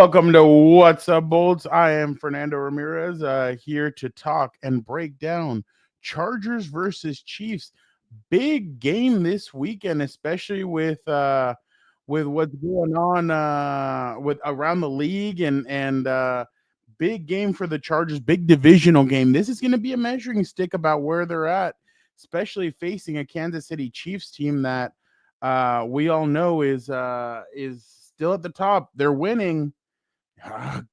Welcome to What's Up, Bolts. I am Fernando Ramirez, here to talk and break down Chargers versus Chiefs. Big game this weekend, especially with what's going on with around the league and big game for the Chargers. Big divisional game. This is going to be a measuring stick about where they're at, especially facing a Kansas City Chiefs team that we all know is still at the top. They're winning.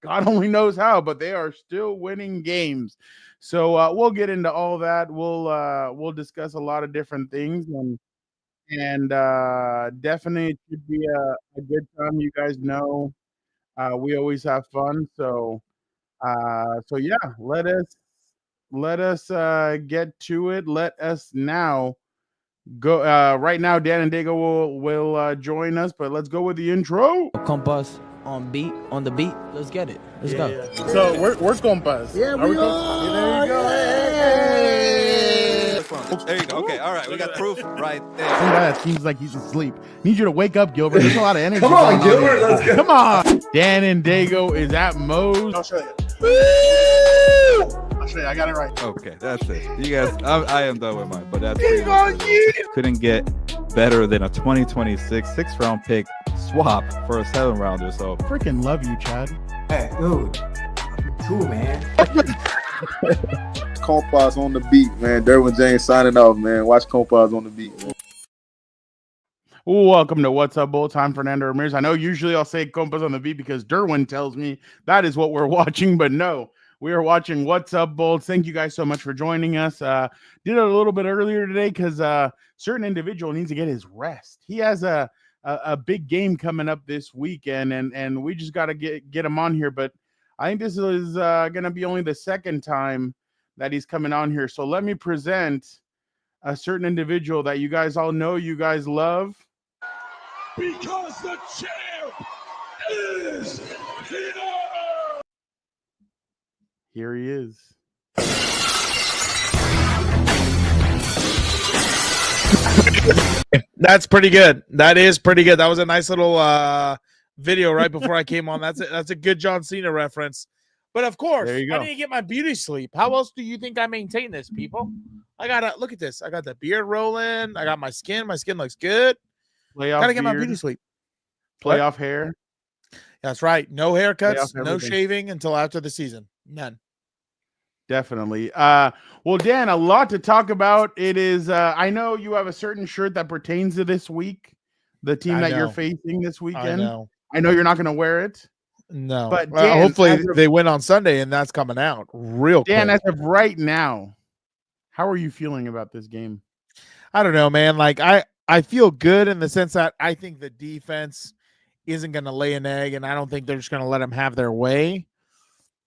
God only knows how, but they are still winning games. So we'll get into all that. We'll discuss a lot of different things and definitely it should be a good time. You guys know we always have fun. So yeah, let us get to it. Let us now go. Right now, Dan and Daygo will join us, but let's go with the intro. Compas on the beat. Let's get it. Let's go. Yeah. So we're Compas. Yeah, we are. There you go. Hey. There you go. Okay, all right. We got proof right there. Some guy that seems like he's asleep. Need you to wake up, Gilbert. There's a lot of energy. Come on, Gilbert. Let's go. Come on. Dan and Daygo is at Moe's. I'll show you. I'll show you. I got it right. Okay, that's it. You guys, I am done with mine, but that's couldn't get better than a 2026 6th-round pick swap for a 7th-rounder. So Freaking love you, Chad. Hey, dude. Cool, man. Compas on the beat, man. Derwin James signing off, man. Watch Compas on the beat, man. Welcome to What's Up, Bolts. I'm Fernando Ramirez. I know usually I'll say Compas on the beat because Derwin tells me that is what we're watching, but no, we are watching What's Up, Bolts. Thank you guys so much for joining us. Did it a little bit earlier today because certain individual needs to get his rest. He has a big game coming up this weekend, and we just got to get him on here. But I think this is going to be only the second time that he's coming on here. So let me present a certain individual that you guys all know, you guys love. Because the champ is here. Here he is. That's pretty good. That is pretty good. That was a nice little video right before I came on. That's a good John Cena reference. But of course, There you go. I need to get my beauty sleep. How else do you think I maintain this, people? I gotta look at this. I got the beard rolling. I got my skin. My skin looks good. Playoff Gotta get my beard, beauty sleep. playoff hair. That's right. No haircuts, Playoff no everything. shaving until after the season. None. Definitely. Well, Dan, a lot to talk about. It is. I know you have a certain shirt that pertains to this week, the team I that you're know. facing this I weekend. know. I know you're not going to wear it, No. But Well, Dan, hopefully as of- they win on Sunday, and that's coming out real Dan. quick. As of right now, how are you feeling about this game? I don't know, man. Like I feel good in the sense that I think the defense isn't going to lay an egg, and I don't think they're just going to let them have their way.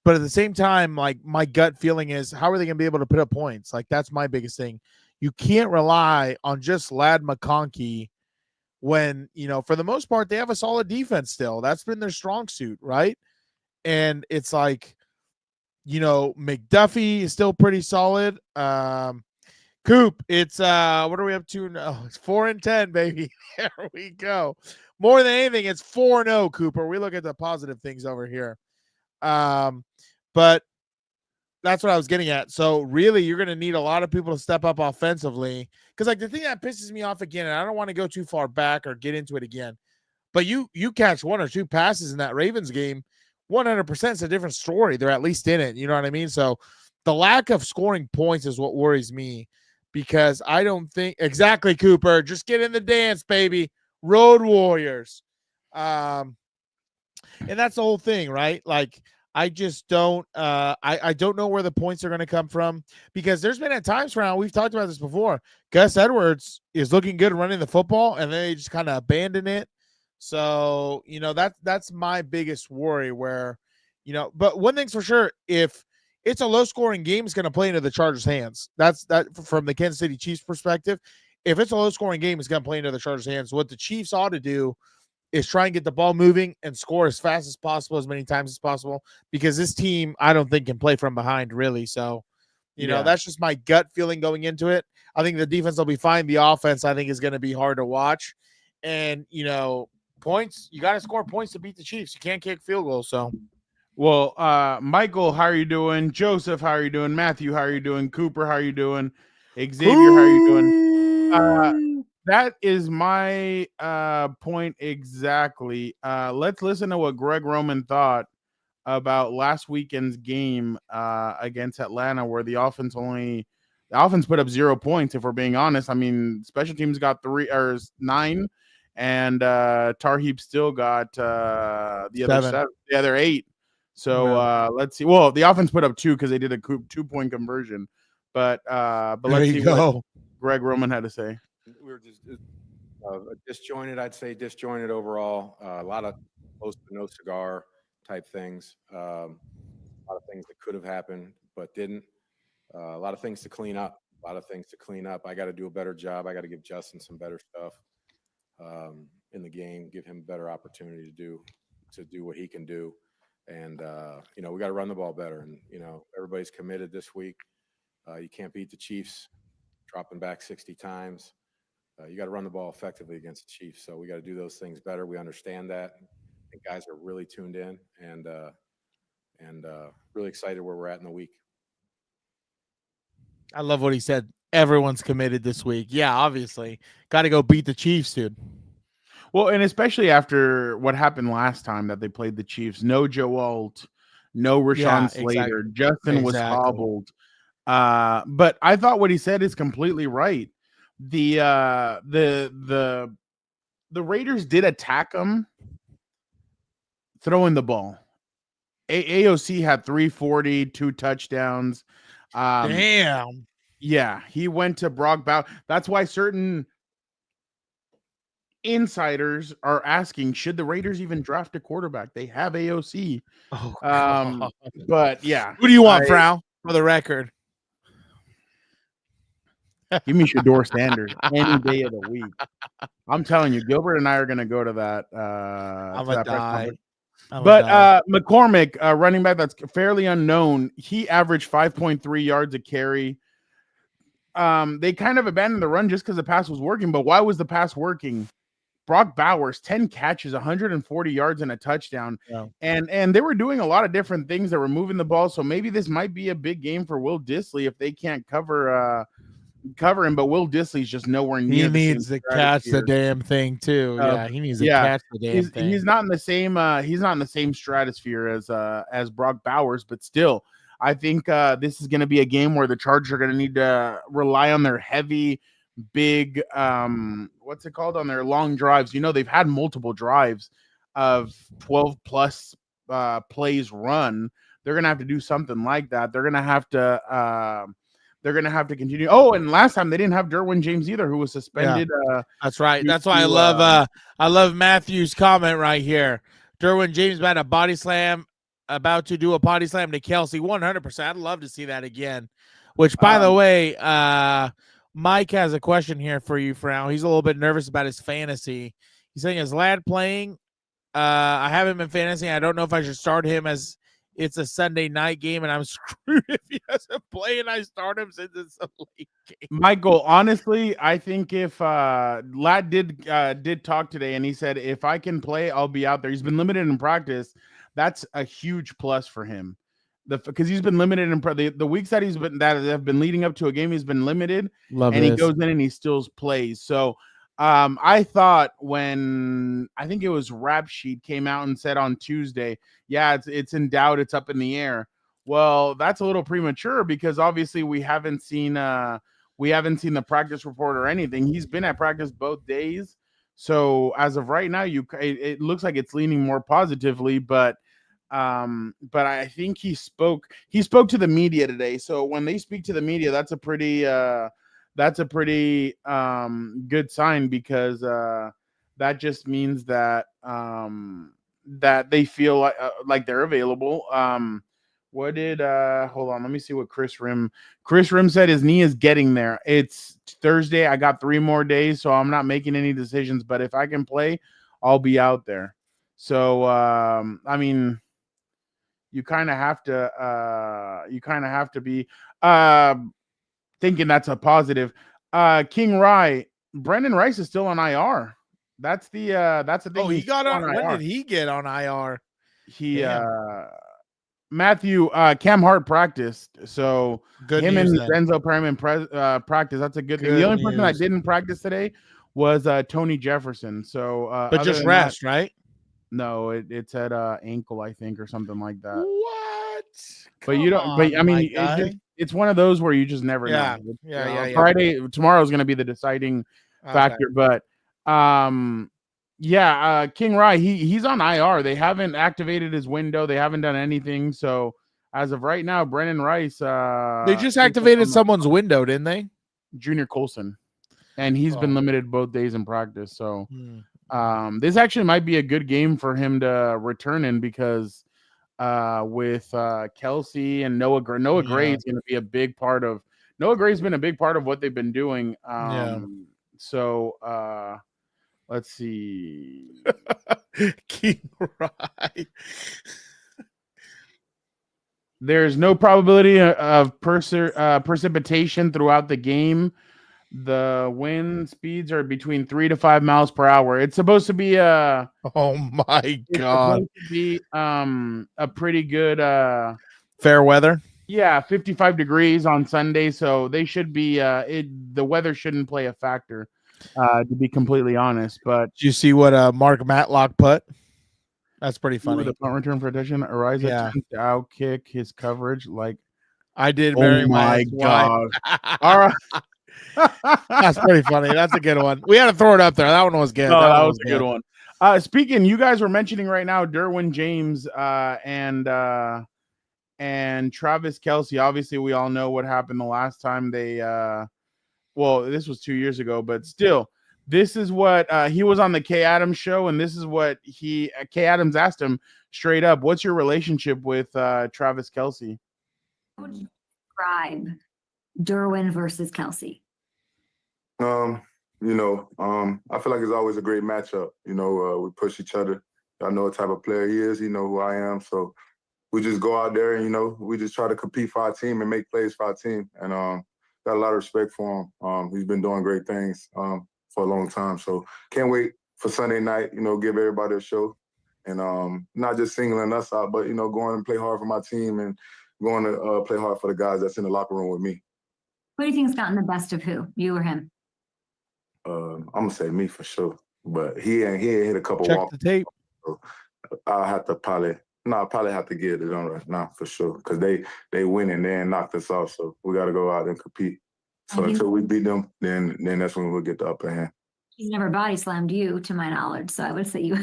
But at the same time, like my gut feeling is, how are they going to be able to put up points? Like that's my biggest thing. You can't rely on just Lad McConkey when, for the most part, they have a solid defense still. That's been their strong suit, right? And it's like, McDuffie is still pretty solid. Coop, it's what are we up to now? It's 4-10, baby. There we go. More than anything, it's 4-0, Cooper. We look at the positive things over here. But that's what I was getting at. So really, you're going to need a lot of people to step up offensively. Because like the thing that pisses me off again, and I don't want to go too far back or get into it again, but you catch one or two passes in that Ravens game, 100% is a different story. They're at least in it. You know what I mean? So the lack of scoring points is what worries me, because I don't think exactly, Cooper. Just get in the dance, baby. Road Warriors. And that's the whole thing, right? Like I just don't I don't know where the points are going to come from, because there's been at times around, we've talked about this before, Gus Edwards is looking good running the football and then they just kind of abandon it. So, that's my biggest worry where, but one thing's for sure, if it's a low scoring game, it's going to play into the Chargers' hands. That's from the Kansas City Chiefs perspective. If it's a low scoring game, it's going to play into the Chargers' hands. What the Chiefs ought to do is try and get the ball moving and score as fast as possible, as many times as possible, because this team, I don't think, can play from behind, really. So, that's just my gut feeling going into it. I think the defense will be fine. The offense, I think, is going to be hard to watch. And, points. You got to score points to beat the Chiefs. You can't kick field goals. So, Well, Michael, how are you doing? Joseph, how are you doing? Matthew, how are you doing? Cooper, how are you doing? Xavier, how are you doing? That is my point exactly. Let's listen to what Greg Roman thought about last weekend's game against Atlanta, where the offense put up 0 points. If we're being honest, I mean, special teams got 9, and Tarheeb still got the other 7, the other 8. So let's see. Well, the offense put up 2 because they did a 2-point conversion. But let's see what Greg Roman had to say. We were just disjointed. I'd say disjointed overall. A lot of close to no cigar type things. A lot of things that could have happened but didn't. A lot of things to clean up. I got to do a better job. I got to give Justin some better stuff in the game. Give him a better opportunity to do what he can do. And we got to run the ball better. And everybody's committed this week. You can't beat the Chiefs dropping back 60 times. You got to run the ball effectively against the Chiefs. So we got to do those things better. We understand that. I think guys are really tuned in and really excited where we're at in the week. I love what he said. Everyone's committed this week. Yeah, obviously. Got to go beat the Chiefs, dude. Well, and especially after what happened last time that they played the Chiefs. No Joe Alt, no Rashawn Slater. Exactly. Justin was hobbled. But I thought what he said is completely right. The Raiders did attack them throwing the ball. AOC had 340, 2 touchdowns. Damn. Yeah, he went to Brock Bowers. That's why certain insiders are asking, should the Raiders even draft a quarterback? They have AOC. Oh, but yeah. Who do you want, Frau, for the record? Give me Shador Sanders any day of the week. I'm telling you, Gilbert and I are going to go to that. I'm going to die. But McCormick, running back that's fairly unknown, he averaged 5.3 yards a carry. They kind of abandoned the run just because the pass was working. But why was the pass working? Brock Bowers, 10 catches, 140 yards and a touchdown. Yeah. And they were doing a lot of different things. They were moving the ball. So maybe this might be a big game for Will Dissly if they can't cover him. But Will Dissly's just nowhere near. He needs to catch the damn thing too. Yeah, he needs to catch the damn thing. He's not in the same he's not in the same stratosphere as Brock Bowers, but still, I think this is going to be a game where the Chargers are going to need to rely on their heavy, big, what's it called, on their long drives. They've had multiple drives of 12 plus plays run. They're going to have to do something like that. They're going to have to continue. Oh, and last time they didn't have Derwin James either, who was suspended. Yeah. That's right. That's why I love Matthew's comment right here. Derwin James about to do a body slam to Kelsey. 100%. I'd love to see that again. Which, by the way, Mike has a question here for you, Frau. He's a little bit nervous about his fantasy. He's saying, is Ladd playing? I have him in fantasy. I don't know if I should start him as it's a Sunday night game, and I'm screwed if he doesn't play and I start him since it's a late game. Michael, honestly, I think if Ladd did talk today, and he said, if I can play, I'll be out there. He's been limited in practice. That's a huge plus for him. Because he's been limited in the weeks that have been leading up to a game, he's been limited. He goes in and he still plays. So I thought when I think it was Rap Sheet came out and said on Tuesday, yeah, it's in doubt, it's up in the air. Well, that's a little premature because obviously we haven't seen the practice report or anything. He's been at practice both days. So as of right now, it looks like it's leaning more positively, but I think he spoke to the media today. So when they speak to the media, that's a pretty good sign because that just means that that they feel like they're available. What did hold on, let me see what Chris Rim said. His knee is getting there. It's Thursday. I got 3 more days, so I'm not making any decisions, but if I can play, I'll be out there. So I mean, you kind of have to be thinking that's a positive. King Rye, Brendan Rice is still on IR. That's the thing. Oh, he He's got on. When IR. did he get on IR? He Damn. Matthew Cam Hart practiced, so Good him news and then. Denzel Perryman practice. That's a good thing. The Good only person that news. didn't practice today was Tony Jefferson. So, But other just than rest, right? that, no, it's at ankle, I think, or something like that. What? But you don't. But I mean, it's one of those where you just never Yeah. know. Yeah. Friday, tomorrow is going to be the deciding factor. But King Rye, he's on IR. They haven't activated his window. They haven't done anything. So as of right now, Brennan Rice. They just activated someone's window, didn't they? Junior Colson, and he's been limited both days in practice. So this actually might be a good game for him to return in because with Kelsey and Noah Gray is going to be a big part of. Noah Gray's been a big part of what they've been doing. So let's see. King Rye. There's no probability of precipitation throughout the game. The wind speeds are between 3 to 5 miles per hour. It's supposed to be oh my god, supposed to be a pretty good fair weather. Yeah, 55 degrees on Sunday, so they should be the weather shouldn't play a factor, to be completely honest. But did you see what Mark Matlock put? That's pretty funny. The punt return protection, Ariza attempts to outkick his coverage like I did. Oh my god! All right. That's pretty funny. That's a good one. We had to throw it up there. That one was good. No, that was a good one. Speaking, you guys were mentioning right now Derwin James and Travis Kelce. Obviously, we all know what happened the last time they this was 2 years ago, but still, this is what he was on the Kay Adams show, and this is what Kay Adams asked him straight up, what's your relationship with Travis Kelce? How would you describe Derwin versus Kelce? I feel like it's always a great matchup. We push each other. I know what type of player he is. He know who I am. So we just go out there and, we just try to compete for our team and make plays for our team. And got a lot of respect for him. He's been doing great things for a long time. So can't wait for Sunday night, give everybody a show. And not just singling us out, but, going and play hard for my team and going to play hard for the guys that's in the locker room with me. Who do you think's gotten the best of who, you or him? I'm gonna say me for sure, but he ain't hit a couple. Check the tape. So I'll have to probably have to get it on right now for sure because they winning, they ain't knocked us off, so we got to go out and compete. So until we beat them, then that's when we'll get the upper hand. He's never body slammed you, to my knowledge, so I would say you.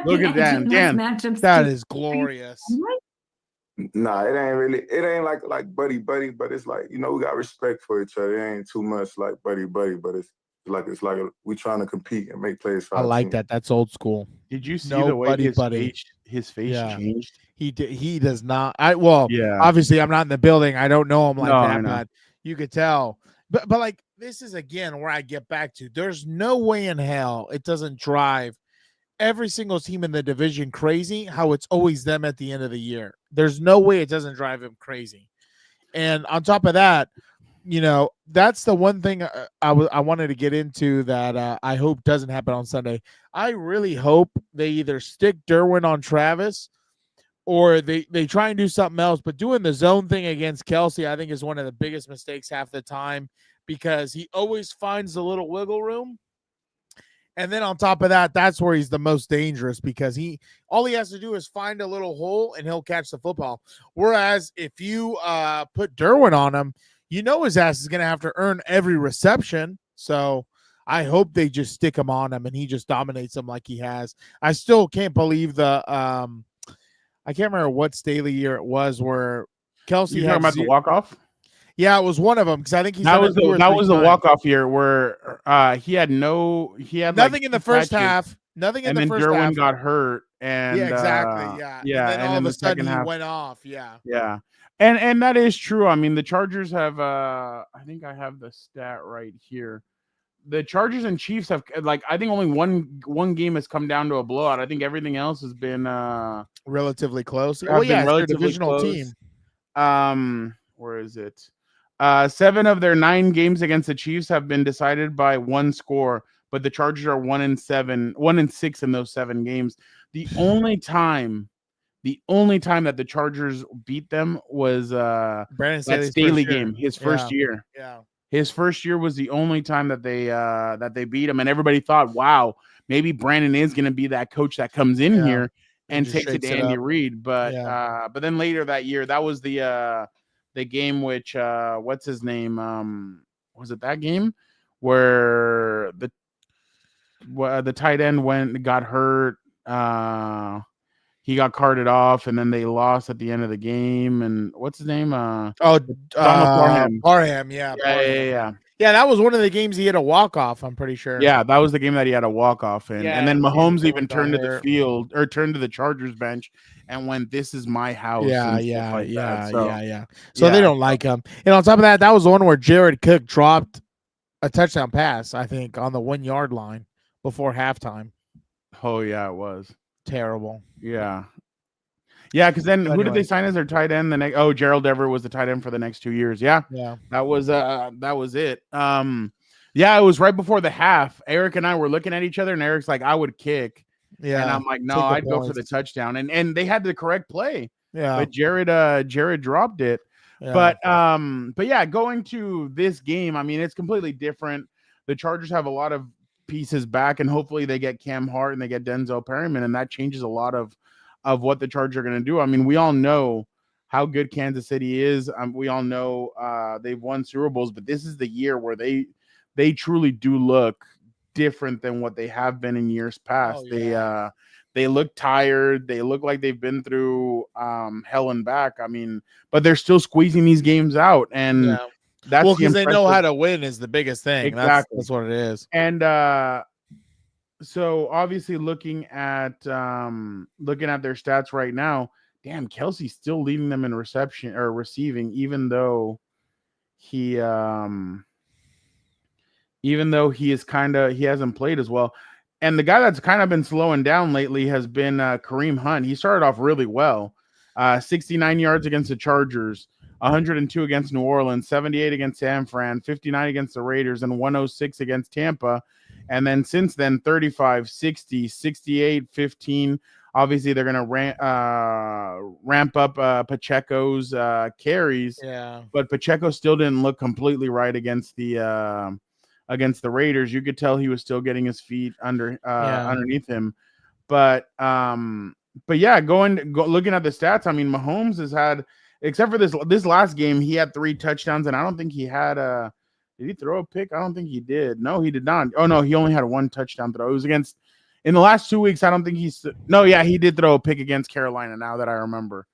Look at Dan. That is glorious. Nah, it ain't like buddy, but it's like, we got respect for each other. It ain't too much like buddy, but it's like we trying to compete and make plays for I our like team. that. That's old school. Did you see the way his face changed? He does not. Obviously I'm not in the building. I don't know him like that, but you could tell. But like this is again where I get back to. There's no way in hell it doesn't drive every single team in the division crazy how it's always them at the end of the year. There's no way it doesn't drive him crazy. And on top of that, that's the one thing I wanted to get into that I hope doesn't happen on Sunday. I really hope they either stick Derwin on Travis or they try and do something else. But doing the zone thing against Kelce, I think, is one of the biggest mistakes half the time because he always finds a little wiggle room. And then on top of that, that's where he's the most dangerous because all he has to do is find a little hole and he'll catch the football. Whereas if you put Derwin on him, his ass is going to have to earn every reception. So I hope they just stick him on him and he just dominates them like he has. I still can't believe I can't remember what Staley year it was where Kelce. You talking about the walk-off? Yeah, it was one of them because I think that was the walk-off year where he had nothing in the first half. Nothing in the first half. And then Derwin got hurt. And exactly. And then all of a sudden he went off. Yeah. And that is true. I mean, the Chargers have I think I have the stat right here. The Chargers and Chiefs have I think only one game has come down to a blowout. I think everything else has been relatively close. Oh yeah, it's their divisional team. Where is it? 7 of their 9 games against the Chiefs have been decided by one score. but the Chargers are 1-6 in those 7 games. The only time that the Chargers beat them was Brandon that Staley game, his first year. Yeah. His first year was the only time that they beat him, and everybody thought, wow, maybe Brandon is going to be that coach that comes in here and takes it to Andy Reid. But then later that year, that was the game which what's his name? Was it that game where the tight end got hurt? He got carted off, and then they lost at the end of the game. And what's his name? Donald Parham. Yeah, Yeah, that was one of the games he had a walk-off, I'm pretty sure. Yeah, that was the game that he had a walk-off in. And then Mahomes even turned to the hurt. field or turned to the Chargers bench and went, "This is my house." So they don't like him. And on top of that, that was the one where Jared Cook dropped a touchdown pass, I think, on the 1 yard line before halftime. Oh, yeah, it was. Terrible. Yeah. Yeah, because then who did they sign as their tight end? Gerald Everett was the tight end for the next 2 years. Yeah. That was it. Yeah, it was right before the half. Eric and I were looking at each other, and Eric's like, I would kick. Yeah. And I'm like, no, I'd go for the touchdown. And they had the correct play. Yeah. But Jared dropped it. Yeah. But yeah, going to this game, I mean, it's completely different. The Chargers have a lot of pieces back, and hopefully they get Cam Hart and they get Denzel Perryman, and that changes a lot of what the Chargers are going to do. I mean, we all know how good Kansas City is. We all know they've won Super Bowls, but this is the year where they truly do look different than what they have been in years past. They look tired. They look like they've been through hell and back. I mean, but they're still squeezing these games out, and that's because they know how to win is the biggest thing. Exactly. That's what it is. And so obviously looking at their stats right now, damn, Kelsey's still leading them in reception or receiving, even though he hasn't played as well. And the guy that's kind of been slowing down lately has been Kareem Hunt. He started off really well. 69 yards against the Chargers, 102 against New Orleans, 78 against San Fran, 59 against the Raiders, and 106 against Tampa. And then since then, 35, 60, 68, 15. Obviously, they're going to ramp up Pacheco's carries. Yeah. But Pacheco still didn't look completely right against the Raiders. You could tell he was still getting his feet underneath him. But yeah, looking at the stats, I mean, Mahomes has had, except for this last game, he had 3 touchdowns, and I don't think he had did he throw a pick? I don't think he did. No, he did not. Oh no, he only had 1 touchdown throw. It was in the last 2 weeks. I don't think he did throw a pick against Carolina. Now that I remember,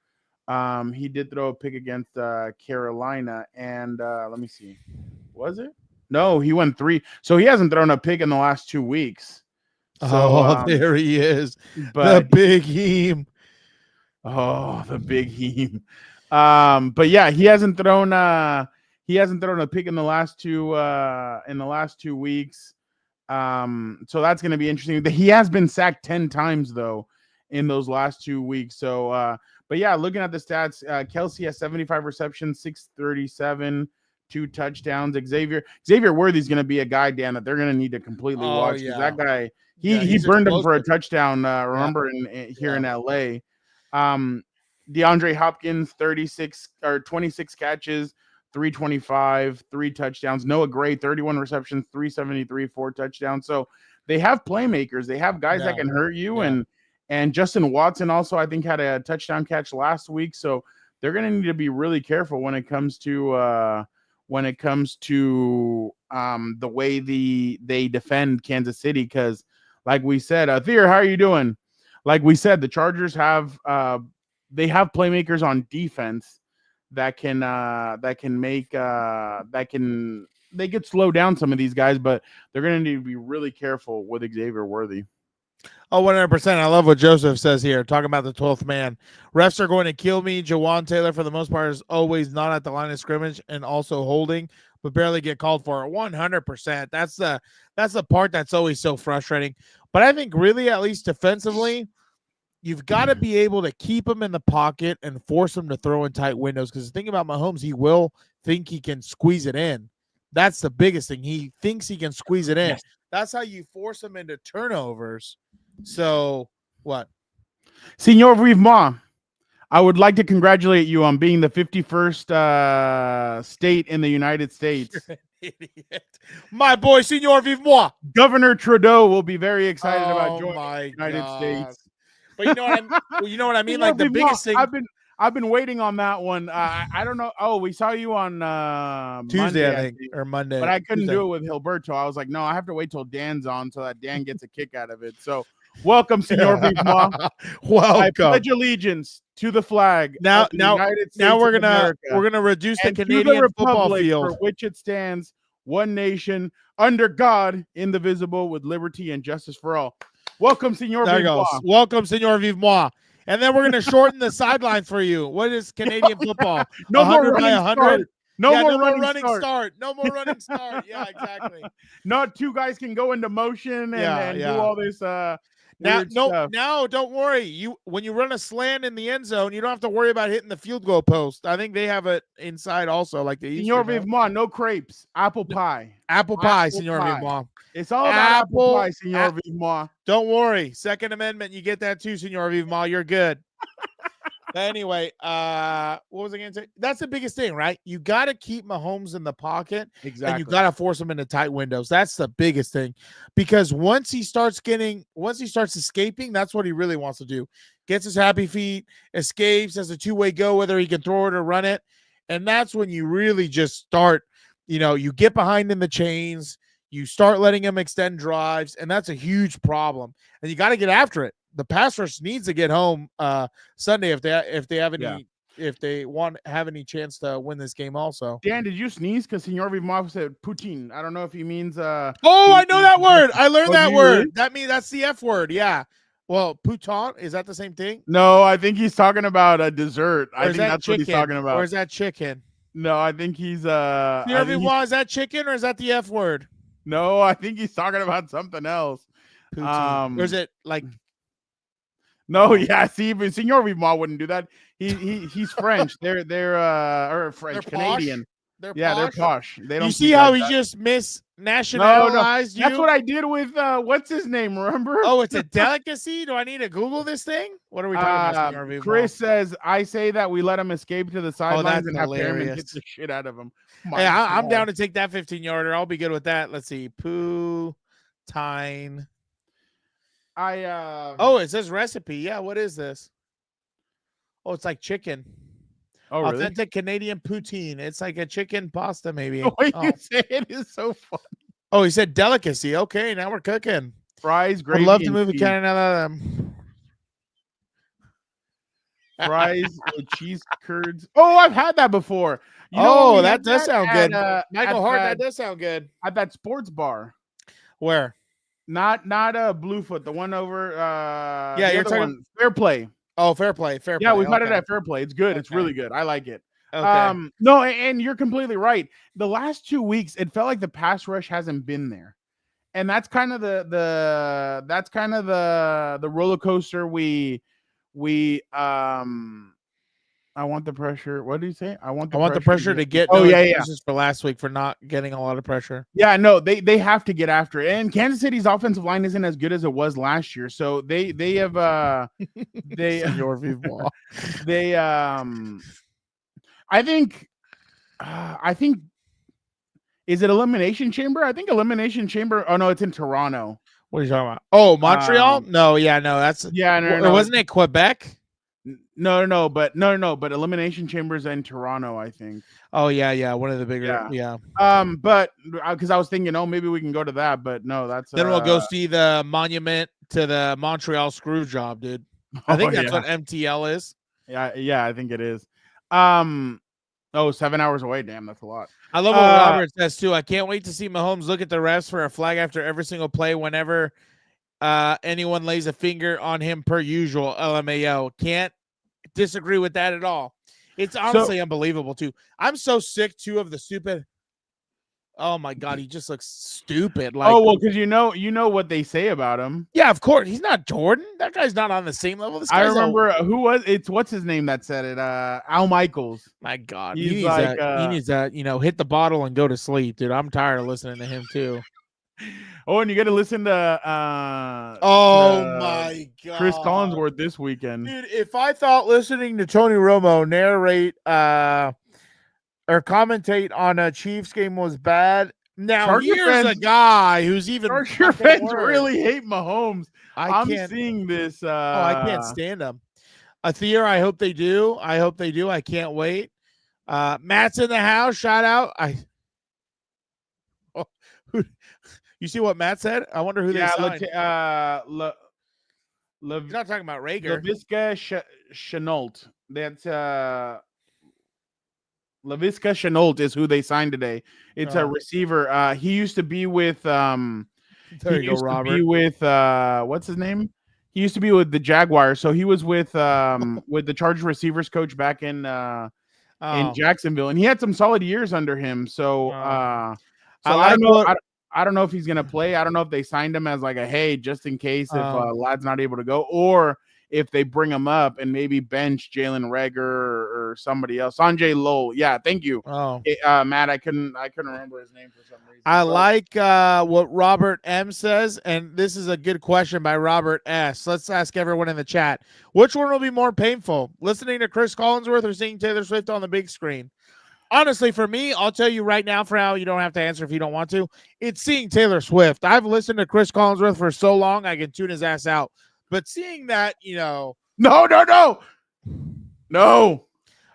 he did throw a pick against Carolina, and let me see, was it? No, he went 3. So he hasn't thrown a pick in the last 2 weeks. So, there he is. But the big heme. Oh, the big heme. But yeah, he hasn't thrown a pick in the last 2 weeks. So that's going to be interesting. He has been sacked 10 times though in those last 2 weeks. So but yeah, looking at the stats, Kelsey has 75 receptions, 637, 2 touchdowns. Xavier Worthy's going to be a guy, Dan, that they're going to need to completely watch, because that guy, he burned him for a touchdown. Remember here in LA. DeAndre Hopkins, 26 catches, 325, 3 touchdowns. Noah Gray, 31 receptions, 373, 4 touchdowns. So they have playmakers. They have guys that can hurt you. And Justin Watson also, I think, had a touchdown catch last week. So they're going to need to be really careful when it comes to the way they defend Kansas City. Because like we said, Thier, how are you doing? Like we said, the Chargers have they have playmakers on defense that can they could slow down some of these guys, but they're going to need to be really careful with Xavier Worthy. Oh, 100%. I love what Joseph says here, talking about the 12th man. Refs are going to kill me. Jawan Taylor, for the most part, is always not at the line of scrimmage and also holding, but barely get called for it. 100%. That's the part that's always so frustrating. But I think really, at least defensively, you've got to be able to keep him in the pocket and force him to throw in tight windows. Because the thing about Mahomes, he will think he can squeeze it in. That's the biggest thing. He thinks he can squeeze it in. Yes. That's how you force them into turnovers. So what? Senor Vivement, I would like to congratulate you on being the 51st state in the United States. Idiot. My boy, Senor Vivement. Governor Trudeau will be very excited about joining my the United States. But you know what I mean? Senor Like the Vivement, biggest thing. I've been waiting on that one. I don't know. Oh, we saw you on Tuesday, Monday, I think, or Monday. but I couldn't Tuesday. do it with Hilberto. I was like, no, I have to wait till Dan's on so that Dan gets a kick out of it. So, welcome, Senor Vivement. Welcome. I pledge allegiance to the flag. Now, United States now we're of America, gonna reduce the and to Canadian football republic field for which it stands, one nation under God, indivisible, with liberty and justice for all. Welcome, Senor There Vivement. goes. Welcome, Senor Vivement. And then we're going to shorten the sidelines for you. What is Canadian football? No more 100 by running 100? start. No Yeah, more running start. No more running start. Yeah, exactly. Not two guys can go into motion and do all this weird stuff. Now don't worry. When you run a slant in the end zone, you don't have to worry about hitting the field goal post. I think they have it inside also, like the Senor Vivement, no crepes, apple pie. Apple pie, Senor Vivement. It's all about apple pie, Senor Vivement. Don't worry. Second Amendment, you get that too, Senor Vivement. You're good. But anyway, what was I going to say? That's the biggest thing, right? You got to keep Mahomes in the pocket. Exactly. And you got to force him into tight windows. That's the biggest thing. Because once he starts escaping, that's what he really wants to do. Gets his happy feet, escapes, has a two-way go, whether he can throw it or run it. And that's when you really just start, you get behind in the chains. You start letting him extend drives, and that's a huge problem. And you got to get after it. The pass rush needs to get home Sunday if they have any if they have any chance to win this game. Also, Dan, did you sneeze? Because Senor Vivement said poutine. I don't know if he means. Oh, I know that word. I learned that word. Really? That's the F word. Yeah. Well, pouton, is that the same thing? No, I think he's talking about a dessert. I think that's what he's talking about. Or is that chicken? No, I think he's Senor Vivement, is that chicken or is that the F word? No, I think he's talking about something else. Or is it like? No, yeah. See, but Senor Vivement wouldn't do that. He's French. They're French Canadian. They're posh. They don't. You see how he just misnationalized you? That's what I did with what's his name? Remember? Oh, it's a delicacy. Do I need to Google this thing? What are we talking about? Chris says, I say that we let him escape to the sidelines and have Perriman get the shit out of him. Hey, I'm down to take that 15-yarder. I'll be good with that. Let's see. Poutine. Oh, it says recipe. Yeah, what is this? Oh, it's like chicken. Oh, really? Authentic Canadian poutine. It's like a chicken pasta, maybe. The way you say it is so funny. Oh, he said delicacy. Okay, now we're cooking. Fries, gravy. I'd love to move to Canada. Fries with cheese curds. Oh, I've had that before. That does sound good. Michael Hart, that does sound good. At that sports bar. Where? Not Bluefoot, the one over you're talking Fair Play. Oh, Fair Play. Yeah, we've had it at Fair Play. It's good. It's really good. I like it. Okay. No, and you're completely right. The last 2 weeks, it felt like the pass rush hasn't been there. And that's kind of the roller coaster we I want the pressure. What did you say? I want the pressure to get. Oh, yeah. This is for last week for not getting a lot of pressure. Yeah, no, they have to get after it. And Kansas City's offensive line isn't as good as it was last year. So they have Senor Vivement. They I think is it Elimination Chamber? I think Elimination Chamber. Oh no, it's in Toronto. What are you talking about? Oh, Montreal? No, that's no. Wasn't it Quebec? No, but Elimination Chambers in Toronto, I think. Oh yeah, one of the bigger. Yeah. But because I was thinking, maybe we can go to that, but no, that's then we'll go see the monument to the Montreal screw job, dude. I think that's what MTL is. Yeah, I think it is. 7 hours away. Damn, that's a lot. I love what Robert says too. I can't wait to see Mahomes look at the refs for a flag after every single play whenever anyone lays a finger on him per usual. LMAO. Can't disagree with that at all. It's honestly unbelievable too. I'm so sick too of the stupid. Oh my God, he just looks stupid. Like, because you know what they say about him. Yeah, of course. He's not Jordan. That guy's not on the same level. This guy's I remember what's his name that said it? Al Michaels. My God, he needs that. Hit the bottle and go to sleep, dude. I'm tired of listening to him too. Oh, and you got to listen to my God. Chris Collinsworth this weekend. Dude, if I thought listening to Tony Romo narrate or commentate on a Chiefs game was bad, now Charger here's a fans- guy who's even Charger fucking fans worse. really hate Mahomes. I'm can't. seeing this. I can't stand them. Athir, I hope they do. I can't wait. Matt's in the house. Shout out. You see what Matt said? I wonder who they signed. He's not talking about Rager. LaVisca Chenault. That's LaVisca Chenault is who they signed today. It's a receiver. He used to be with there you go, Robert. What's his name? He used to be with the Jaguars. So he was with the Chargers receivers coach back in Jacksonville, and he had some solid years under him. So I don't know if he's gonna play. I don't know if they signed him as like a hey, just in case if Lad's not able to go, or if they bring him up and maybe bench Jalen Reagor or somebody else. Sanjay Lowell. Yeah, thank you. Matt, I couldn't remember his name for some reason. I like what Robert M says, and this is a good question by Robert S. Let's ask everyone in the chat. Which one will be more painful, listening to Chris Collinsworth or seeing Taylor Swift on the big screen? Honestly, for me, I'll tell you right now, for now, you don't have to answer if you don't want to. It's seeing Taylor Swift. I've listened to Chris Collinsworth for so long, I can tune his ass out. But seeing that, No.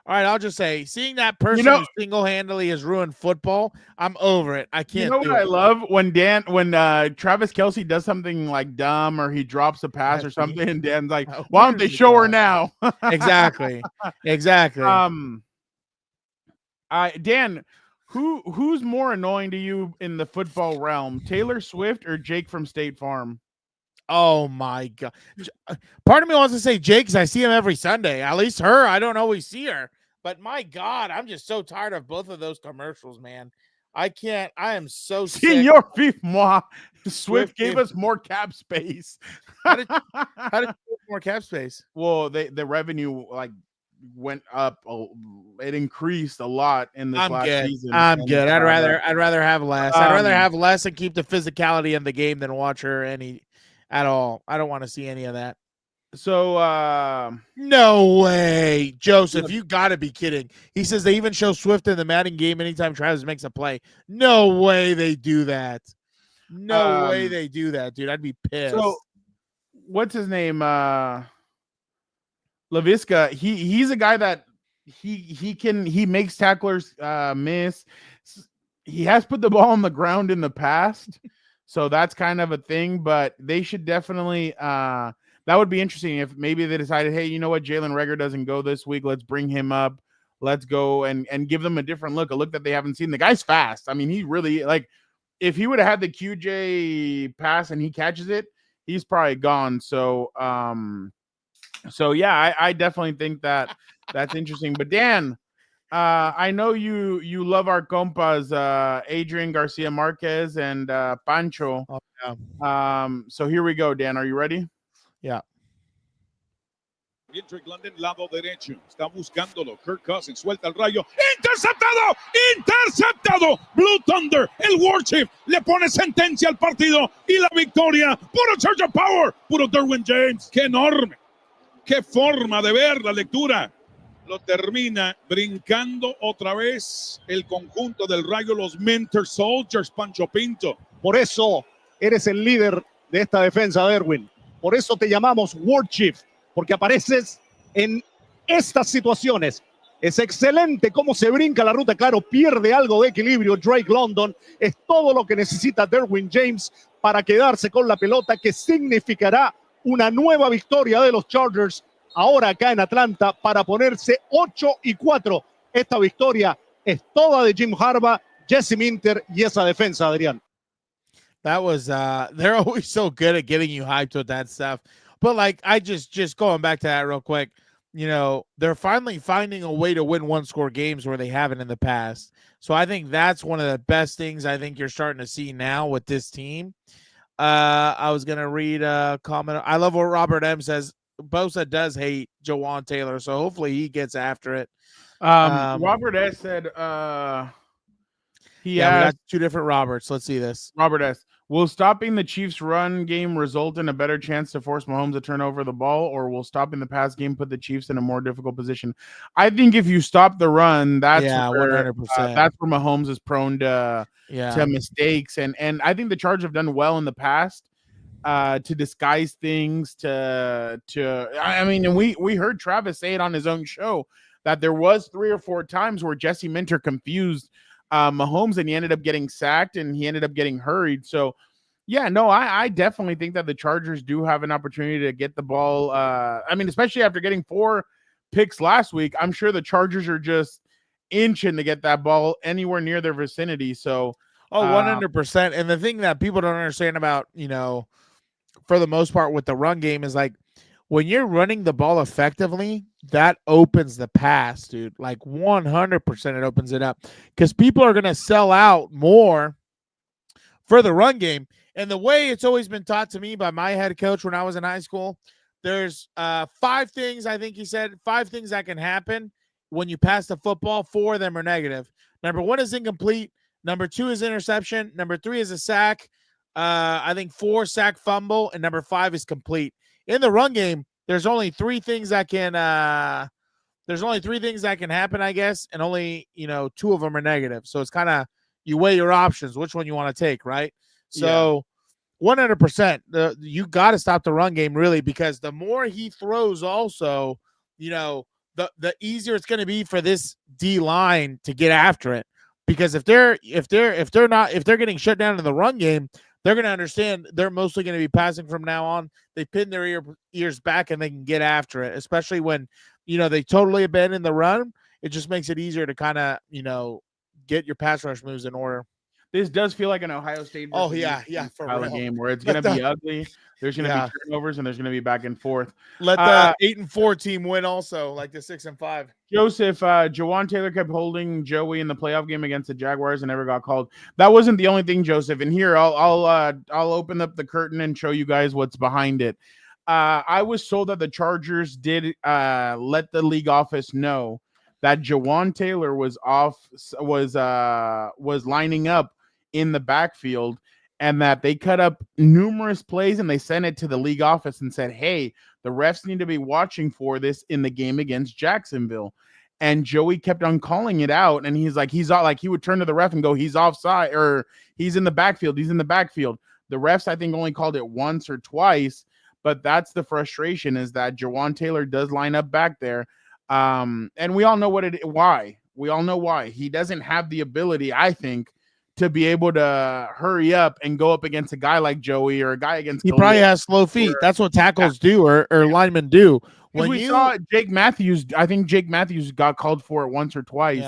All right, I'll just say, seeing that person who single-handedly has ruined football, I'm over it. I can't. You know what I love when Travis Kelce does something like dumb or he drops a pass or something, and Dan's like, "Why don't they show her now?" Exactly. Dan, who's more annoying to you in the football realm, Taylor Swift or Jake from State Farm? Oh my God! Part of me wants to say Jake because I see him every Sunday. At least her, I don't always see her. But my God, I'm just so tired of both of those commercials, man. I can't. I am so sick. Senor moi. Swift gave us more cap space. How did you get more cap space? Well, the revenue went up. It increased a lot in this last season. I'm good. I'd rather have less. I'd rather have less and keep the physicality in the game than watch her at all. I don't want to see any of that. So no way, Joseph, you gotta be kidding. He says they even show Swift in the Madden game anytime Travis makes a play. No way they do that. No way they do that, dude. I'd be pissed. So what's his name? LaVisca. He's a guy that he makes tacklers miss. He has put the ball on the ground in the past. So that's kind of a thing, but they should definitely that would be interesting if maybe they decided, hey, you know what, Jalen Reagor doesn't go this week. Let's bring him up. Let's go and give them a different look, a look that they haven't seen. The guy's fast. I mean, he really, if he would have had the QJ pass and he catches it, he's probably gone. So yeah, I definitely think that's interesting. But Dan, I know you love our compas, Adrian Garcia Marquez and Pancho. Oh, yeah. So here we go, Dan. Are you ready? Yeah. Drake London, lado derecho. Está buscándolo. Kirk Cousins suelta el rayo. ¡Interceptado! ¡Interceptado! Blue Thunder, el Warchief, le pone sentencia al partido y la victoria. Puro Charger Power, puro Derwin James. ¡Qué enorme! ¡Qué forma de ver la lectura! Lo termina brincando otra vez el conjunto del Rayo, los Mentor Soldiers, Pancho Pinto. Por eso eres el líder de esta defensa, Derwin. Por eso te llamamos War Chief, porque apareces en estas situaciones. Es excelente cómo se brinca la ruta, claro, pierde algo de equilibrio Drake London. Es todo lo que necesita Derwin James para quedarse con la pelota, que significará una nueva victoria de los Chargers ahora acá en Atlanta para ponerse 8-4. Esta victoria es toda de Jim Harbaugh, Jesse Minter y esa defensa, Adrián. That was they're always so good at getting you hyped with that stuff. But I just going back to that real quick, they're finally finding a way to win one-score games where they haven't in the past. So I think that's one of the best things I think you're starting to see now with this team. I was gonna read a comment. I love what Robert M says. Bosa does hate Jawan Taylor, so hopefully he gets after it. Robert S said we got two different Roberts. Let's see this. Robert S. Will stopping the Chiefs' run game result in a better chance to force Mahomes to turn over the ball, or will stopping the pass game put the Chiefs in a more difficult position? I think if you stop the run, that's where 100%. that's where Mahomes is prone to mistakes, and I think the Chargers have done well in the past to disguise things. I mean, and we heard Travis say it on his own show that there was 3 or 4 times where Jesse Minter confused Mahomes, and he ended up getting sacked and he ended up getting hurried. So, yeah, no, I definitely think that the Chargers do have an opportunity to get the ball. I mean, especially after getting 4 picks last week, I'm sure the Chargers are just inching to get that ball anywhere near their vicinity. So, 100%. And the thing that people don't understand about, for the most part with the run game is like, when you're running the ball effectively, that opens the pass, dude. Like 100% it opens it up because people are going to sell out more for the run game. And the way it's always been taught to me by my head coach when I was in high school, there's 5 things, I think he said, 5 things that can happen when you pass the football. 4 of them are negative. Number 1 is incomplete. Number 2 is interception. Number 3 is a sack. I think 4, sack, fumble. And number 5 is complete. In the run game, there's only 3 things that can happen, I guess, and only 2 of them are negative. So it's kind of you weigh your options, which one you want to take, right? So 100%, you got to stop the run game really, because the more he throws, also, the easier it's going to be for this D line to get after it. Because if they're getting shut down in the run game, they're going to understand they're mostly going to be passing from now on. They pin their ears back and they can get after it, especially when, they totally abandon the run. It just makes it easier to kind of, get your pass rush moves in order. This does feel like an Ohio State for real game where it's going to be ugly. There's going to be turnovers and there's going to be back and forth. Let the 8-4 team win also, like the 6-5. Joseph, Jawan Taylor kept holding Joey in the playoff game against the Jaguars and never got called. That wasn't the only thing, Joseph. And here I'll open up the curtain and show you guys what's behind it. I was told that the Chargers did let the league office know that Jawan Taylor was lining up in the backfield, and that they cut up numerous plays and they sent it to the league office and said, hey, the refs need to be watching for this in the game against Jacksonville. And Joey kept on calling it out, and he's like, he would turn to the ref and go, he's offside, or he's in the backfield. The refs, I think, only called it once or twice, but that's the frustration, is that Jawan Taylor does line up back there. And we all know why. We all know why. He doesn't have the ability, I think, to be able to hurry up and go up against a guy like Joey or a guy against. He probably has slow feet. That's what tackles do, or linemen do. When we saw Jake Matthews, I think Jake Matthews got called for it once or twice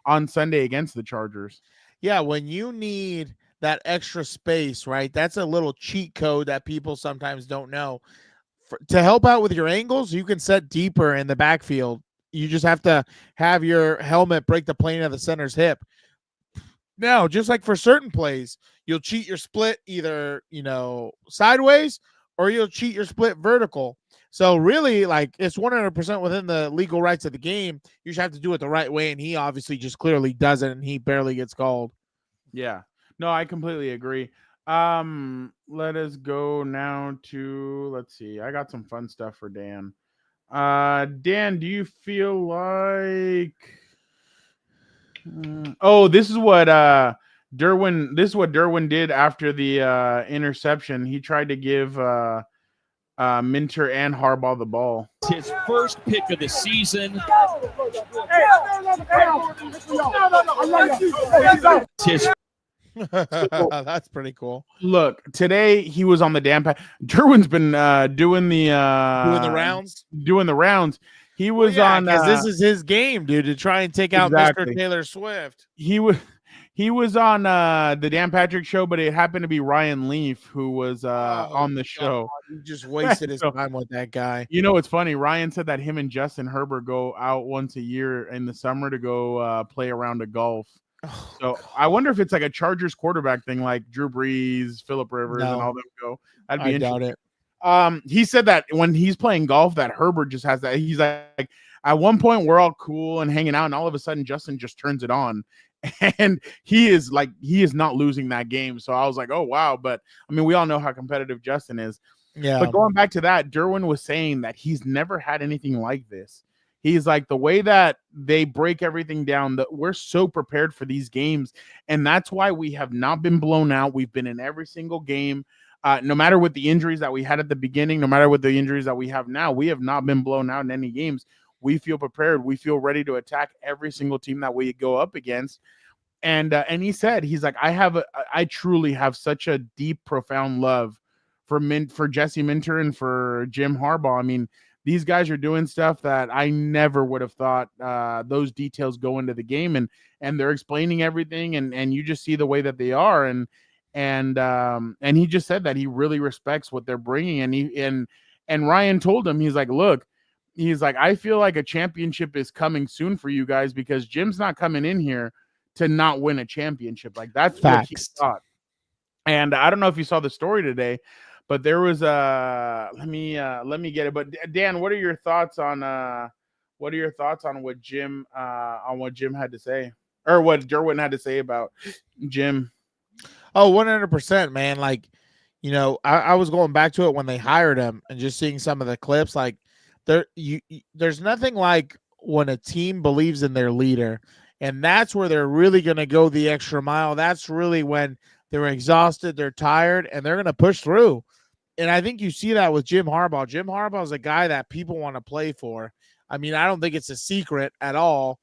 on Sunday against the Chargers. Yeah, when you need that extra space, right? That's a little cheat code that people sometimes don't know. To help out with your angles, you can set deeper in the backfield. You just have to have your helmet break the plane of the center's hip. Now, just like for certain plays, you'll cheat your split either, sideways, or you'll cheat your split vertical. So really, like, it's 100% within the legal rights of the game. You just have to do it the right way, and he obviously just clearly doesn't, and he barely gets called. Yeah. No, I completely agree. Let us go now to, let's see. I got some fun stuff for Dan. Dan, do you feel like this is what Derwin did after the interception. He tried to give Minter and Harbaugh the ball. His first pick of the season. That's pretty cool. Look, today he was on the Derwin's been doing the rounds. He was on because this is his game, dude, to try and take out Mr. Taylor Swift. He was on the Dan Patrick show, but it happened to be Ryan Leaf who was on the show. He just wasted his time with that guy. You know, it's funny. Ryan said that him and Justin Herbert go out once a year in the summer to go play a round of golf. So I wonder if it's like a Chargers quarterback thing, like Drew Brees, Phillip Rivers, and all them go. That'd be interesting. Doubt it. He said that when he's playing golf, that Herbert just has that. He's like, at one point we're all cool and hanging out, and all of a sudden Justin just turns it on. And he is not losing that game. So I was like, oh, wow. But I mean, we all know how competitive Justin is. Yeah. But going back to that, Derwin was saying that he's never had anything like this. He's like, the way that they break everything down, that we're so prepared for these games. And that's why we have not been blown out. We've been in every single game. No matter what the injuries that we had at the beginning, no matter what the injuries that we have now, we have not been blown out in any games. We feel prepared. We feel ready to attack every single team that we go up against. And he said, he's like, I truly have such a deep, profound love for Jesse Minter and for Jim Harbaugh. I mean, these guys are doing stuff that I never would have thought those details go into the game, and they're explaining everything, and you just see the way that they are, and he just said that he really respects what they're bringing, and Ryan told him, he's like, look. He's like, I feel like a championship is coming soon for you guys because Jim's not coming in here to not win a championship. Like, that's what he thought. And I don't know if you saw the story today, but there was let me get it. But Dan, what are your thoughts on what Jim had to say, or what Derwin had to say about Jim? Oh, 100%, man. Like, you know, I was going back to it when they hired him and just seeing some of the clips. Like, there's nothing like when a team believes in their leader, and that's where they're really going to go the extra mile. That's really when they're exhausted, they're tired, and they're going to push through. And I think you see that with Jim Harbaugh. Jim Harbaugh is a guy that people want to play for. I mean, I don't think it's a secret at all.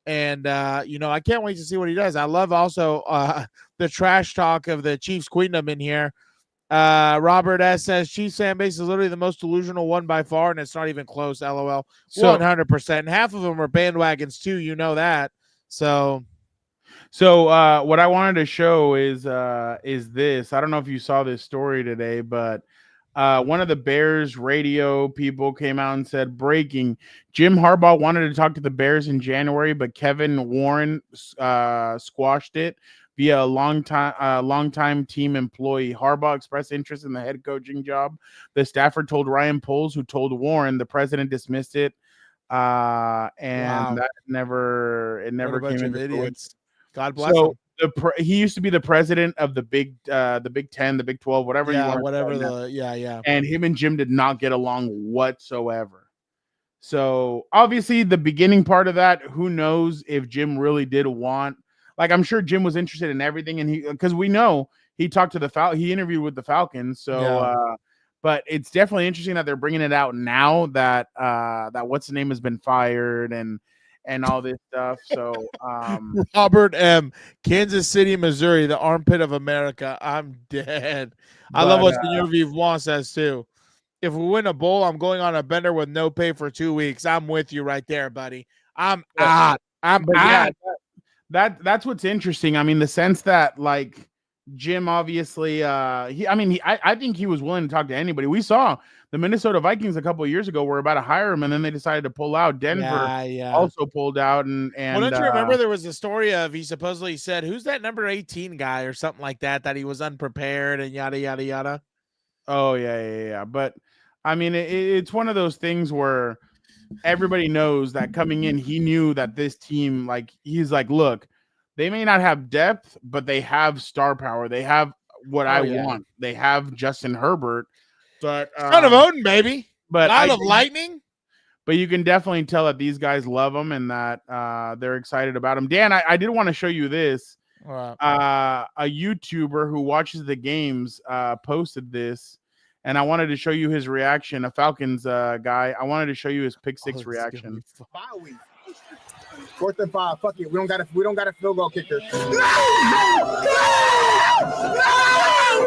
And, you know, I can't wait to see what he does. I love also the trash talk of the Chiefs Queendom in here. Robert S says Chiefs fan base is literally the most delusional one by far, and it's not even close. LOL. 100%. And half of them are bandwagons too. You know that. So what I wanted to show is this. I don't know if you saw this story today, but one of the Bears radio people came out and said, breaking, Jim Harbaugh wanted to talk to the Bears in January, but Kevin Warren squashed it via a longtime team employee. Harbaugh expressed interest in the head coaching job. The staffer told Ryan Poles, who told Warren. The president dismissed it, and that never came into idiots. God bless him. He used to be the president of the Big 10, the Big 12, whatever you want. And him and Jim did not get along whatsoever. So obviously, the beginning part of that, who knows if Jim really did want. Like, I'm sure Jim was interested in everything, and because we know he talked to he interviewed with the Falcons. So, but it's definitely interesting that they're bringing it out now that what's the name has been fired and all this stuff. So, Robert M. Kansas City, Missouri, the armpit of America. I'm dead. I love what Senor Vivant says too. If we win a bowl, I'm going on a bender with no pay for 2 weeks. I'm with you right there, buddy. I'm out. Yeah, that's what's interesting. I mean, the sense that like Jim obviously I think he was willing to talk to anybody. We saw the Minnesota Vikings a couple of years ago were about to hire him, and then they decided to pull out. Denver also pulled out, and well, don't you remember there was a story of he supposedly said, who's that number 18 guy or something like that he was unprepared and yada yada yada. Oh yeah. But I mean, it's one of those things where everybody knows that coming in, he knew that this team, like, he's like, look, they may not have depth, but they have star power. They have what I want. They have Justin Herbert, but son of Odin, baby. But God of lightning. But you can definitely tell that these guys love him and that they're excited about him. Dan, I did want to show you this. A YouTuber who watches the games posted this. And I wanted to show you his reaction, a Falcons guy. I wanted to show you his pick six reaction. 4th and 5. Fuck it. We don't got a field goal kicker. No!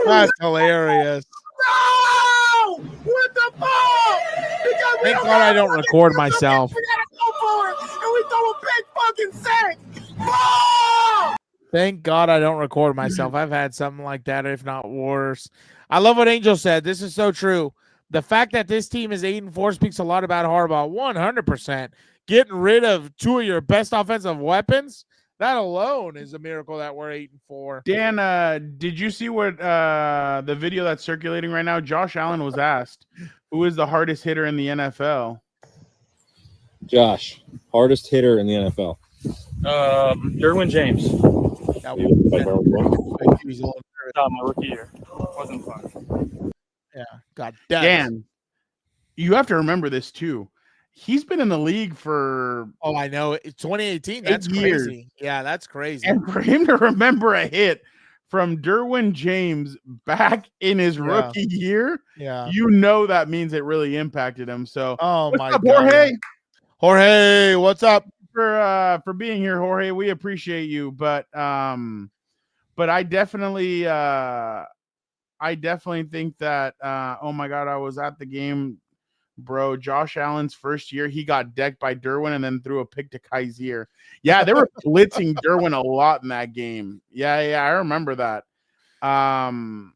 That's hilarious. No! What the fuck? Thank God I don't record myself. We gotta go for it, and we throw a big fucking sack. Oh! Thank God I don't record myself. I've had something like that, if not worse. I love what Angel said. This is so true. The fact that this team is 8-4 speaks a lot about Harbaugh. 100%. Getting rid of 2 of your best offensive weapons, that alone is a miracle that we're 8-4. Dan, did you see what the video that's circulating right now? Josh Allen was asked, who is the hardest hitter in the NFL? Josh, hardest hitter in the NFL. Derwin James. That was My rookie year. Wasn't fun. Yeah, God damn. Dan, you have to remember this too. He's been in the league for I know it. 2018. That's 8 years. crazy. Yeah, that's crazy. And for him to remember a hit from Derwin James back in his rookie year, you know that means it really impacted him. So, oh my up, God, Jorge? Jorge, what's up? For being here, Jorge. We appreciate you, but I definitely think that oh my God, I was at the game, bro. Josh Allen's first year, he got decked by Derwin and then threw a pick to Kaiser. Yeah, they were blitzing Derwin a lot in that game. Yeah, I remember that. And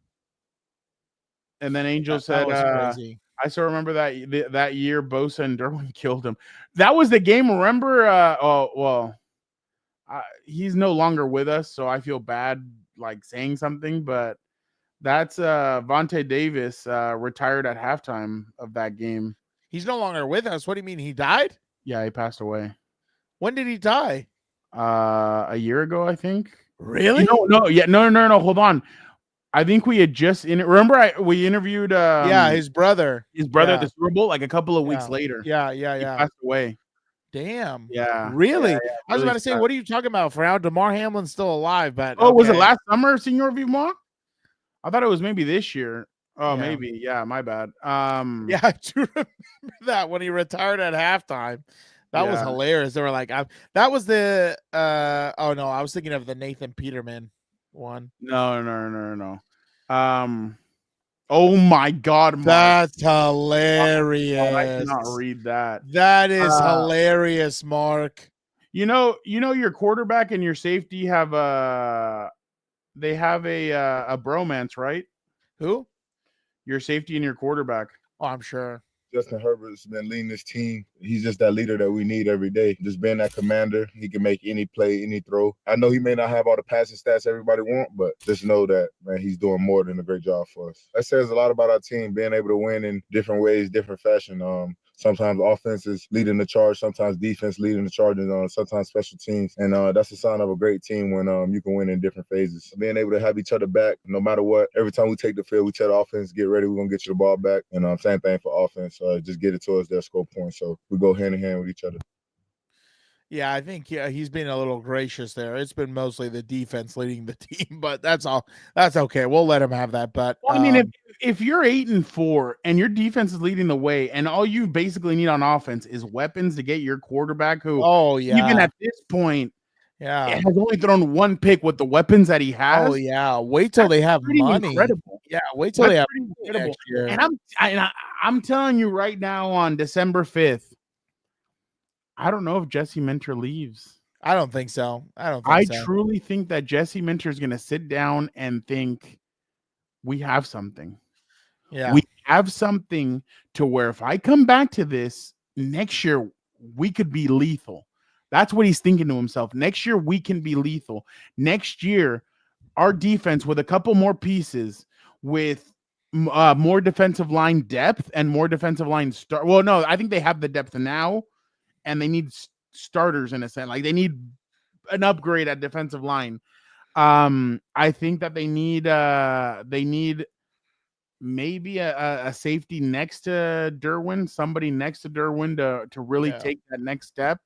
then Angel said, I still remember that year Bosa and Derwin killed him. That was the game. Remember? He's no longer with us, so I feel bad like saying something, but that's Vontae Davis retired at halftime of that game. He's no longer with us. What do you mean? He died? Yeah, he passed away. When did he die? A year ago, I think. Really? No. Hold on. I think we had just we interviewed his brother. His brother at the Super Bowl like a couple of weeks later. He passed away. Damn. Yeah. Really? Yeah, I was about to say, what are you talking about? For now, DeMar Hamlin's still alive, but was it last summer, Senior Vivant? I thought it was maybe this year. Oh, Yeah. maybe. Yeah, my bad. Yeah, I do remember that when he retired at halftime. That was hilarious. They were like, that was the oh no, I was thinking of the Nathan Peterman one. No. Oh my God, Mark. That's hilarious. Oh, I cannot read that. That is hilarious, Mark. You know your quarterback and your safety have a bromance, right? Who? Your safety and your quarterback. Oh, I'm sure. Justin Herbert's been leading this team. He's just that leader that we need every day. Just being that commander, he can make any play, any throw. I know he may not have all the passing stats everybody want, but just know that, man, he's doing more than a great job for us. That says a lot about our team, being able to win in different ways, different fashion. Sometimes offense is leading the charge, sometimes defense leading the charge, and sometimes special teams. And that's a sign of a great team when you can win in different phases. Being able to have each other back, no matter what, every time we take the field, we tell the offense, get ready, we're going to get you the ball back. And same thing for offense, just get it to us, their score points. So we go hand in hand with each other. Yeah, I think he's been a little gracious there. It's been mostly the defense leading the team, but that's all. That's okay. We'll let him have that. But I mean, if you're 8-4 and your defense is leading the way, and all you basically need on offense is weapons to get your quarterback, who even at this point, has only thrown one pick with the weapons that he has. Oh yeah, wait till they have money. Incredible. Yeah, wait till they have incredible. Next year. And I'm telling you right now, on December 5th. I don't know if Jesse Minter leaves. I don't think so. I truly think that Jesse Minter is going to sit down and think we have something. Yeah. We have something to where if I come back to this next year, we could be lethal. That's what he's thinking to himself. Next year, we can be lethal. Next year, our defense with a couple more pieces, with more defensive line depth and more defensive line start. Well, no, I think they have the depth now. And they need starters in a sense. Like they need an upgrade at defensive line. I think that they need maybe a safety next to Derwin, somebody next to Derwin to really take that next step.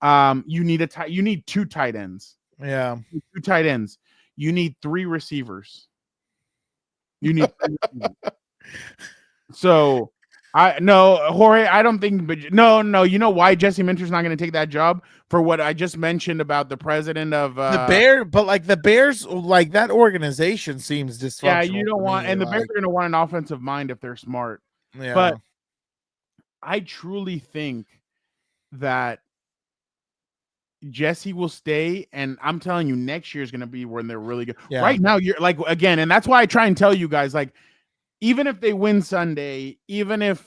You need 2 tight ends. Yeah. 2 tight ends. You need 3 receivers. You need 3 receivers. So Jorge, I don't think, but no, you know why Jesse Minter's not going to take that job? For what I just mentioned about the president of the Bears, but like the Bears, like that organization seems dysfunctional. Yeah, you don't want, and the Bears are going to want an offensive mind if they're smart. Yeah. But I truly think that Jesse will stay, and I'm telling you, next year is going to be when they're really good. Yeah. Right now, you're like, again, and that's why I try and tell you guys, like, even if they win Sunday, even if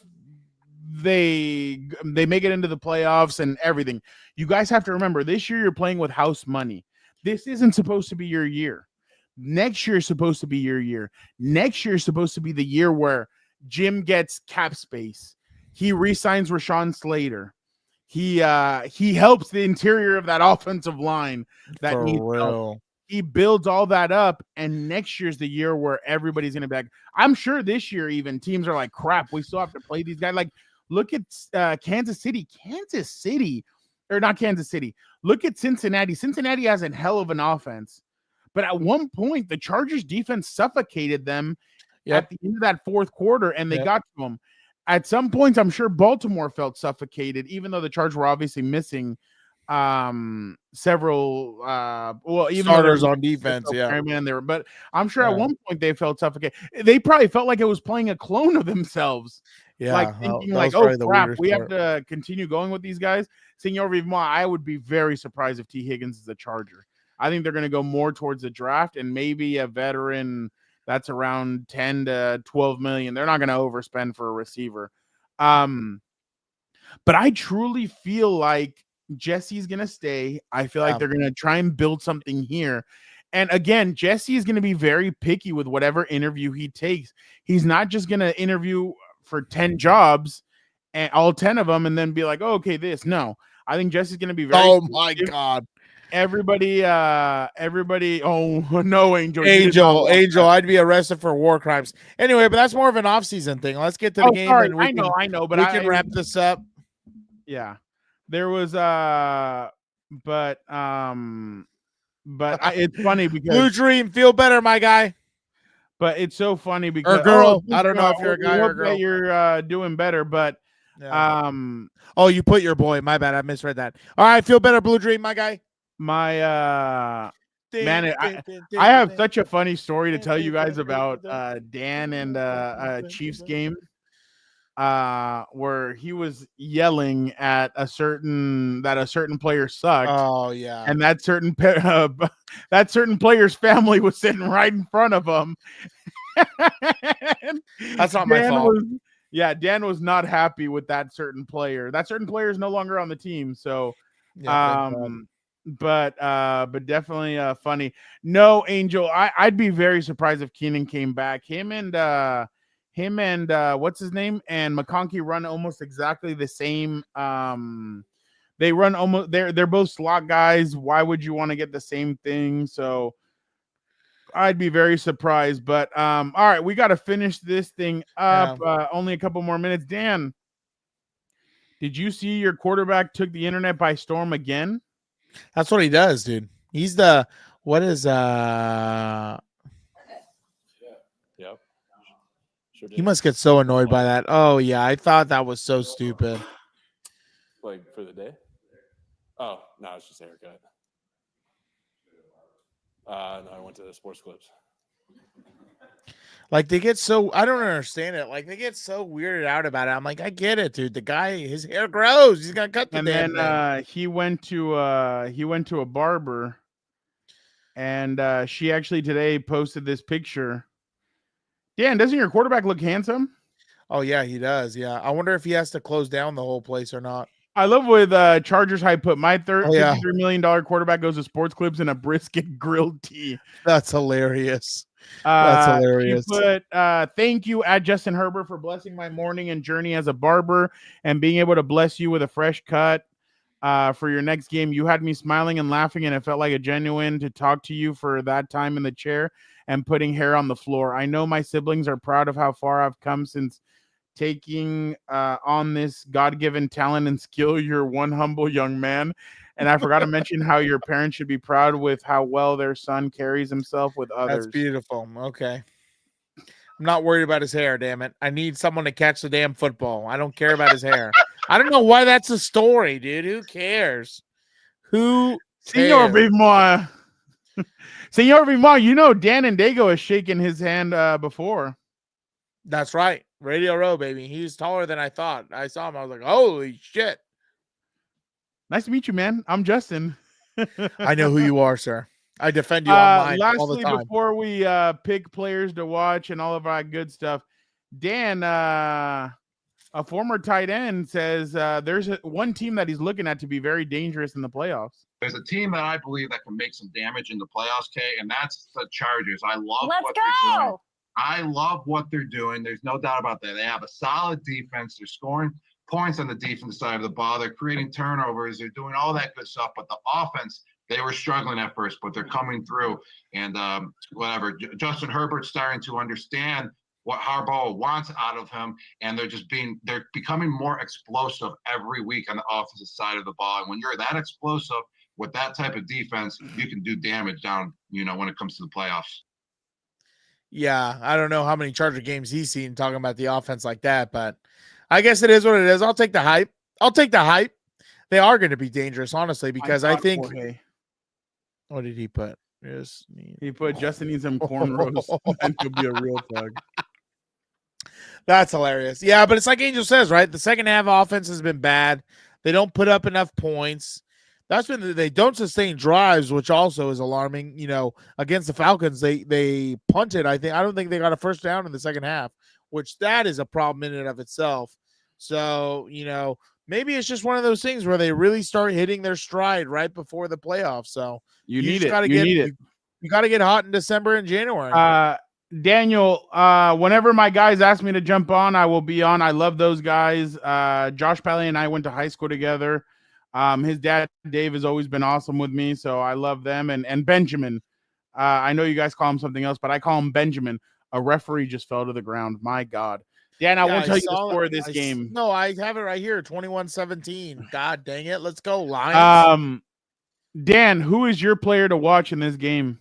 they make it into the playoffs and everything, you guys have to remember this year you're playing with house money. This isn't supposed to be your year. Next year is supposed to be your year. Next year is supposed to be the year where Jim gets cap space. He re-signs Rashawn Slater. he helps the interior of that offensive line that For needs help. real. He builds all that up, and next year's the year where everybody's going to be like, I'm sure this year even teams are like, crap, we still have to play these guys. Like, look at Kansas City, or not Kansas City. Look at Cincinnati. Cincinnati has a hell of an offense, but at one point, the Chargers defense suffocated them at the end of that fourth quarter, and they got to them. At some points, I'm sure Baltimore felt suffocated, even though the Chargers were obviously missing several even starters on defense, but I'm sure at one point they felt suffocated. They probably felt like it was playing a clone of themselves. Like thinking like, oh crap, we have to continue going with these guys. Senor Vivma, I would be very surprised if T. Higgins is a Charger. I think they're going to go more towards the draft and maybe a veteran that's around 10 to 12 million. They're not going to overspend for a receiver. But I truly feel like Jesse's going to stay. I feel like they're going to try and build something here. And again, Jesse is going to be very picky with whatever interview he takes. He's not just going to interview for 10 jobs and all 10 of them and then be like, oh, okay, this. No, I think Jesse's going to be very. Oh my God. Everybody. Oh no, Angel, I'd be arrested for war crimes. Anyway, but that's more of an off-season thing. Let's get to the game. Sorry, I know, but we can wrap this up. Yeah, there was but it's funny because Blue Dream, feel better, my guy. But it's so funny because or girl, I don't know if you're a guy or a girl. You're doing better, but oh, you put your boy. My bad, I misread that. All right, feel better, Blue Dream, my guy. My man, I have such a funny story to tell you guys about Dan and Chiefs game where he was yelling at a certain player sucked. Oh yeah, and that certain player's family was sitting right in front of him. That's not my fault. Dan was not happy with that certain player. That certain player is no longer on the team, so but definitely funny. No, Angel, I'd be very surprised if Keenan came back. Him and what's his name and McConkey run almost exactly the same. They run almost. They're both slot guys. Why would you want to get the same thing? So I'd be very surprised. But all right, we got to finish this thing up. Only a couple more minutes. Dan, did you see your quarterback took the internet by storm again? That's what he does, dude. He's the what is Yep. Sure he must get so annoyed by that. Oh yeah, I thought that was so stupid. Like for the day? Oh, no, it's just a haircut. No, I went to the sports clips. Like they get so I don't understand it. Like they get so weirded out about it. I'm like, I get it, dude. The guy, his hair grows. He's gonna cut the damn thing. He went to a barber, and she actually today posted this picture. Dan, doesn't your quarterback look handsome? Oh yeah, he does. Yeah, I wonder if he has to close down the whole place or not. I love with Chargers High put my $33 million quarterback goes to sports clips in a brisket grilled tee. That's hilarious. That's hilarious. But thank you at Justin Herbert for blessing my morning and journey as a barber and being able to bless you with a fresh cut for your next game. You had me smiling and laughing, and it felt like a genuine to talk to you for that time in the chair and putting hair on the floor. I know my siblings are proud of how far I've come since taking on this God-given talent and skill. You're one humble young man. And I forgot to mention how your parents should be proud with how well their son carries himself with others. That's beautiful. Okay. I'm not worried about his hair, damn it. I need someone to catch the damn football. I don't care about his hair. I don't know why that's a story, dude. Who cares? Who Senor Vivma. Senor Vivma, you know Dan and Daygo has shaken his hand before. That's right. Radio Row, baby. He's taller than I thought. I saw him. I was like, holy shit. Nice to meet you, man. I'm Justin. I know who you are, sir. I defend you online all the time. Before we pick players to watch and all of our good stuff, Dan, a former tight end, says there's one team that he's looking at to be very dangerous in the playoffs. There's a team that I believe that can make some damage in the playoffs, Kay, and that's the Chargers. I love what they're doing. I love what they're doing. There's no doubt about that. They have a solid defense. They're scoring points on the defense side of the ball. They're creating turnovers. They're doing all that good stuff. But the offense, they were struggling at first, but they're coming through. And whatever, Justin Herbert's starting to understand what Harbaugh wants out of him, and they're becoming more explosive every week on the offensive side of the ball. And when you're that explosive with that type of defense, you can do damage down, when it comes to the playoffs. Yeah, I don't know how many Charger games he's seen talking about the offense like that, but I guess it is what it is. I'll take the hype. They are going to be dangerous, honestly, because I think. Jorge. What did he put? He put Justin needs some cornrows, and he'll be a real thug. That's hilarious. Yeah, but it's like Angel says, right? The second half offense has been bad. They don't put up enough points. That's when they don't sustain drives, which also is alarming. Against the Falcons, they punted. I don't think they got a first down in the second half, which that is a problem in and of itself. So, maybe it's just one of those things where they really start hitting their stride right before the playoffs. So you need it. You got to get hot in December and January. Daniel, whenever my guys ask me to jump on, I will be on. I love those guys. Josh Pally and I went to high school together. His dad, Dave, has always been awesome with me, so I love them. And Benjamin, I know you guys call him something else, but I call him Benjamin. A referee just fell to the ground. My God. Dan, I won't tell you the score of this game. No, I have it right here, 21-17. God dang it. Let's go, Lions. Dan, who is your player to watch in this game?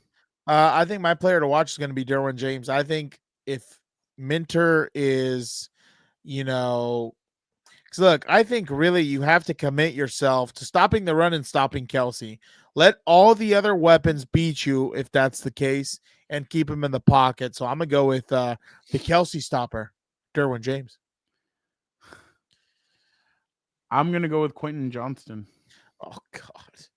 I think my player to watch is going to be Derwin James. I think if Minter is, because look, I think really you have to commit yourself to stopping the run and stopping Kelsey. Let all the other weapons beat you if that's the case, and keep him in the pocket. So I'm going to go with the Kelsey stopper, Derwin James. I'm going to go with Quentin Johnston. Oh, God.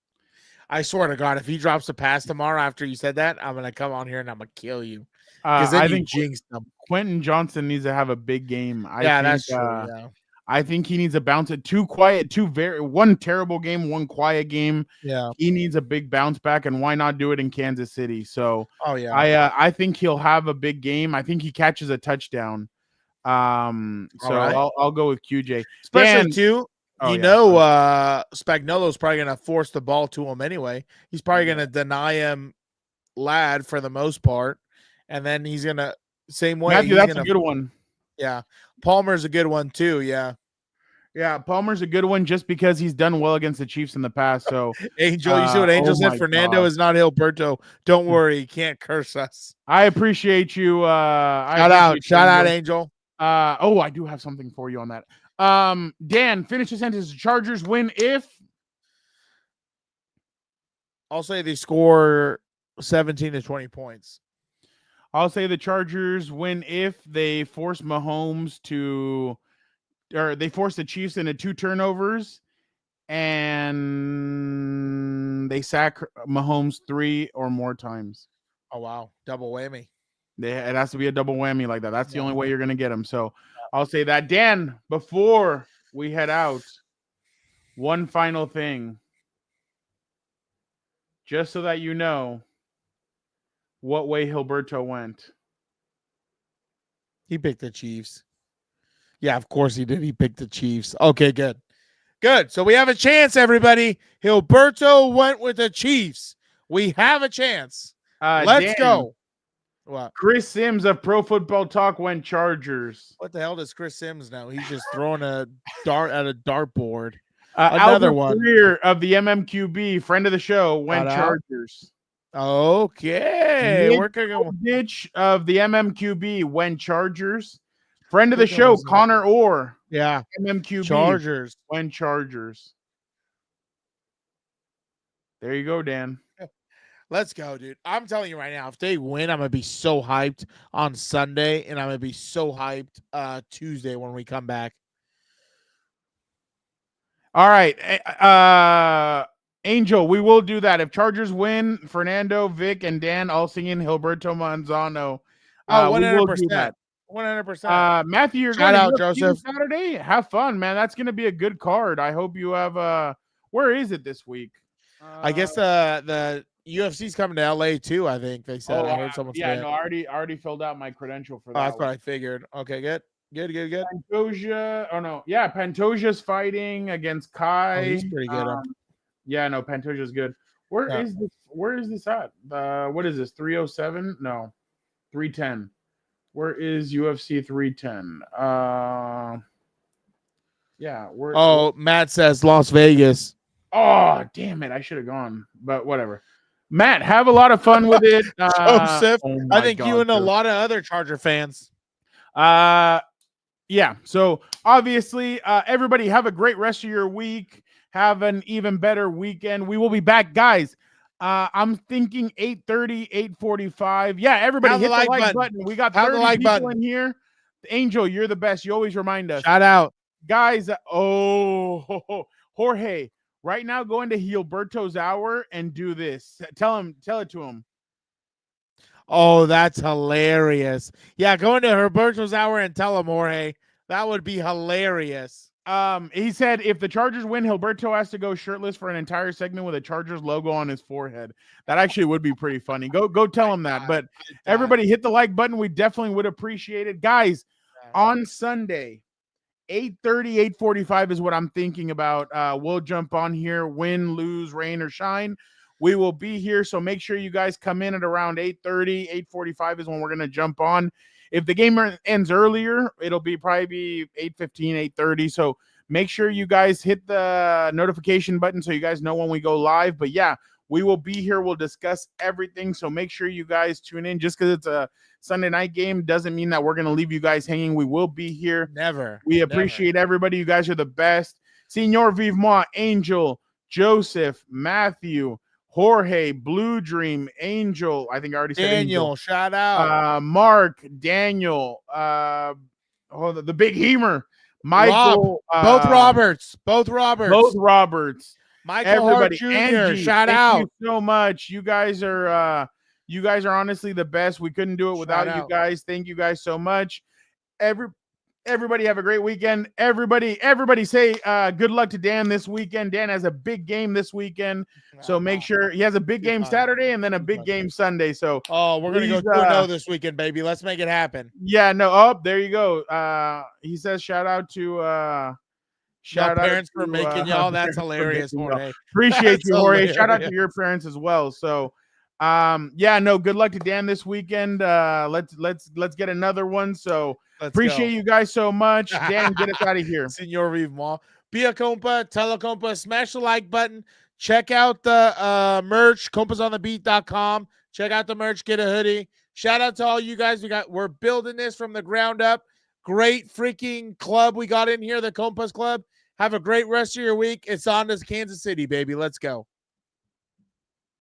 I swear to God, if he drops a pass tomorrow after you said that, I'm going to come on here and I'm going to kill you. Because I think jinxed him. Quentin Johnston needs to have a big game. That's true. Yeah. I think he needs to bounce it. One terrible game, one quiet game. Yeah. He needs a big bounce back, and why not do it in Kansas City? So I think he'll have a big game. I think he catches a touchdown. I'll go with QJ. Especially too. Spagnuolo's probably going to force the ball to him anyway. He's probably going to deny him Ladd for the most part. And then he's going to, same way. Matthew, that's a good one. Yeah. Palmer's a good one too. Yeah. Yeah. Palmer's a good one just because he's done well against the Chiefs in the past. So Angel, you see what Angel said? Fernando is not Gilberto. Don't worry. He can't curse us. I appreciate you. Shout out, Angel. I do have something for you on that. Dan, finish the sentence. Chargers win if I'll say they score 17 to 20 points. I'll say the Chargers win if they force Mahomes they force the Chiefs into 2 turnovers and they sack Mahomes 3 or more times. Oh, wow. Double whammy. It has to be a double whammy like that. That's the only way you're going to get them. So I'll say that. Dan, before we head out, one final thing. Just so that you know what way Gilberto went. He picked the Chiefs. Yeah, of course he did. He picked the Chiefs. Okay, good. Good. So we have a chance, everybody. Gilberto went with the Chiefs. We have a chance. Let's go. What? Chris Sims of Pro Football Talk went Chargers. What the hell does Chris Sims know? He's just throwing a dart at a dartboard. Another one. Career of the MMQB, friend of the show, went Chargers. Okay. We're going to go. Ditch of the MMQB went Chargers. Friend of the show, Connor Orr. Yeah. MMQB. Chargers. Went Chargers. There you go, Dan. Let's go, dude. I'm telling you right now, if they win, I'm going to be so hyped on Sunday, and I'm going to be so hyped Tuesday when we come back. All right. Angel, we will do that. If Chargers win, Fernando, Vic, and Dan all singing Gilberto Manzano. 100%. 100%. Matthew, you're Shout going out, to Joseph. Saturday. Have fun, man. That's going to be a good card. I hope you have where is it this week? I guess the UFC's coming to LA too, I think they said. I heard someone say no, I already filled out my credential for that. That's what I figured. Okay, good. Good. Pantoja. Oh no, yeah, Pantoja's fighting against Kai. Oh, he's pretty good. Yeah, no, Pantoja's good. Where is this? Where is this at? What is this? 307? No, 310. Where is UFC 310? Yeah. Oh, Matt says Las Vegas. Oh, damn it! I should have gone, but whatever. Matt, have a lot of fun with it. Joseph, I think God, you and a Joseph. lot of other Charger fans. Yeah. So obviously, everybody have a great rest of your week. Have an even better weekend. We will be back, guys. I'm thinking 8:30, 8:45. Yeah, everybody hit the like button. We got 30 people in here. Angel, you're the best. You always remind us. Shout out. Guys, Jorge, right now go into Gilberto's hour and do this. Tell it to him. Oh, that's hilarious. Yeah, go into Herberto's hour and tell him, Jorge. That would be hilarious. He said if the Chargers win, Gilberto has to go shirtless for an entire segment with a Chargers logo on his forehead. That actually would be pretty funny. Go tell him that. But everybody hit the like button. We definitely would appreciate it. Guys, on Sunday, 8:30, 8:45 is what I'm thinking about. We'll jump on here, win, lose, rain, or shine. We will be here, so make sure you guys come in at around 8:30, 8:45 is when we're going to jump on. If the game ends earlier, it'll probably be 8:15, 8:30. So make sure you guys hit the notification button so you guys know when we go live. But yeah, we will be here. We'll discuss everything. So make sure you guys tune in. Just because it's a Sunday night game doesn't mean that we're going to leave you guys hanging. We will be here. Never. We appreciate everybody. You guys are the best. Senor Vivement, Angel, Joseph, Matthew, Jorge, Blue Dream, Angel. I think I already said Daniel. Angel. Shout out. Mark, Daniel, the big Hemer, Michael, Both Roberts. Michael everybody, Hart Jr. Angie, Shout thank out. you so much. You guys are honestly the best. We couldn't do it without you guys. Thank you guys so much. Everybody have a great weekend. Everybody say good luck to Dan this weekend. Dan has a big game this weekend. So make sure he has a big game Saturday and then a big game Sunday. So we're going to go 2-0 this weekend, baby. Let's make it happen. Yeah, no. Oh, there you go. He says shout out to parents for making y'all. That's hilarious, Jorge. Appreciate you, Jorge. Shout out to your parents as well. So yeah, no, good luck to Dan this weekend. Let's get another one. So appreciate you guys so much. Dan, get us out of here. Senor Vivement. Be a compa, tell a compa, smash the like button. Check out the merch, compasonthebeat.com. Check out the merch, get a hoodie. Shout out to all you guys. We're building this from the ground up. Great freaking club we got in here, the Compas Club. Have a great rest of your week. It's on to Kansas City, baby. Let's go.